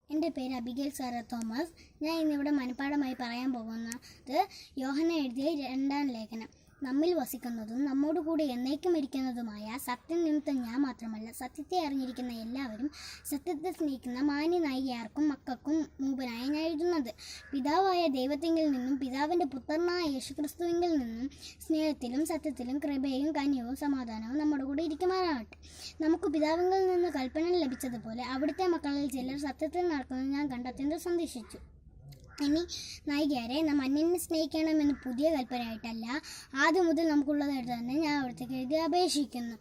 എൻ്റെ പേര് Abigail Sara Thomas. ഞാൻ ഇന്നിവിടെ മനഃപാഠമായി പറയാൻ പോകുന്നത് യോഹന്നാൻ എഴുതിയ 2-ാം ലേഖനം. നമ്മിൽ വസിക്കുന്നതും നമ്മോട് കൂടി എന്നേക്കും ഇരിക്കുന്നതുമായ സത്യം നിമിത്തം ഞാൻ മാത്രമല്ല, സത്യത്തെ അറിഞ്ഞിരിക്കുന്ന എല്ലാവരും സത്യത്തെ സ്നേഹിക്കുന്ന മാന്യനായികയാർക്കും മക്കൾക്കും മൂപ്പനായ ഞാൻ എഴുതുന്നത്. പിതാവായ ദൈവത്തിങ്കിൽ നിന്നും പിതാവിൻ്റെ പുത്രനായ യേശുക്രിസ്തുവിങ്കിൽ നിന്നും സ്നേഹത്തിലും സത്യത്തിലും കൃപയും കനിയവും സമാധാനവും നമ്മുടെ കൂടെ ഇരിക്കുമാറാകട്ടെ. നമുക്ക് പിതാവിങ്കിൽ നിന്ന് കൽപ്പന ലഭിച്ചതുപോലെ അവിടുത്തെ മക്കളിൽ ചിലർ സത്യത്തിൽ നടക്കുന്നത് ഞാൻ കണ്ട് അത്യന്തം സന്തോഷിച്ചു. ഇനി നായികയാരെ, നാം അന്യനെ സ്നേഹിക്കണമെന്ന് പുതിയ കൽപ്പനയായിട്ടല്ല, ആദ്യം മുതൽ നമുക്കുള്ളതായിട്ട് തന്നെ ഞാൻ അവിടത്തേക്ക് എഴുതി അപേക്ഷിക്കുന്നു.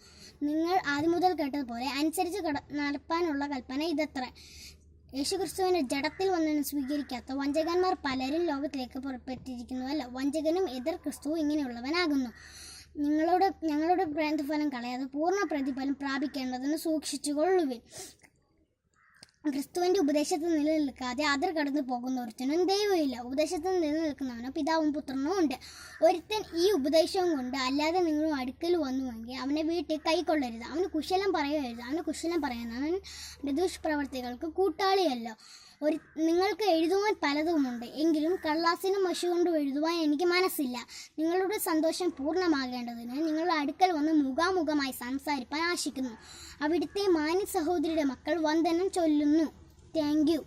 നിങ്ങൾ ആദ്യം മുതൽ കേട്ടതുപോലെ അനുസരിച്ച് നടപ്പാനുള്ള കൽപ്പന ഇതത്ര: യേശുക്രിസ്തുവിൻ്റെ ജഡത്തിൽ വന്നതിന് സ്വീകരിക്കാത്ത വഞ്ചകന്മാർ പലരും ലോകത്തിലേക്ക് പുറപ്പെട്ടിരിക്കുന്നുവല്ലോ. വഞ്ചകനും എതിർ ക്രിസ്തുവും ഇങ്ങനെയുള്ളവനാകുന്നു. ഞങ്ങളുടെ പ്രതിഫലം കളയാതെ പൂർണ്ണ പ്രതിഫലം പ്രാപിക്കേണ്ടതിന് സൂക്ഷിച്ചുകൊള്ളുവിൻ. ക്രിസ്തുവിൻ്റെ ഉപദേശത്തിൽ നിലനിൽക്കാതെ അതിർ കടന്നു പോകുന്ന ഒരുത്തനും ദൈവമില്ല. ഉപദേശത്തിൽ നിലനിൽക്കുന്നവനോ പിതാവും പുത്രനും ഉണ്ട്. ഒരുത്തൻ ഈ ഉപദേശവും കൊണ്ട് അല്ലാതെ നിങ്ങളും അടുക്കൽ വന്നുവെങ്കിൽ അവനെ വീട്ടിൽ കൈക്കൊള്ളരുത്. അവന് കുശലം പറയരുത്. അവന് കുശലം പറയുന്നവൻ ദുഷ്പ്രവർത്തികൾക്ക് കൂട്ടാളിയല്ലോ. നിങ്ങൾക്ക് എഴുതുവാൻ പലതുമുണ്ട്, എങ്കിലും കടലാസിനും മഷി കൊണ്ട് എഴുതുവാൻ എനിക്ക് മനസ്സില്ല. നിങ്ങളുടെ സന്തോഷം പൂർണ്ണമാകേണ്ടതിന് നിങ്ങളുടെ അടുക്കൽ വന്ന് മുഖാമുഖമായി സംസാരിപ്പാൻ ആശിക്കുന്നു. അവിടുത്തെ മാന്യ സഹോദരിയുടെ മക്കൾ വന്ദനം ചൊല്ലുന്നു. Thank you.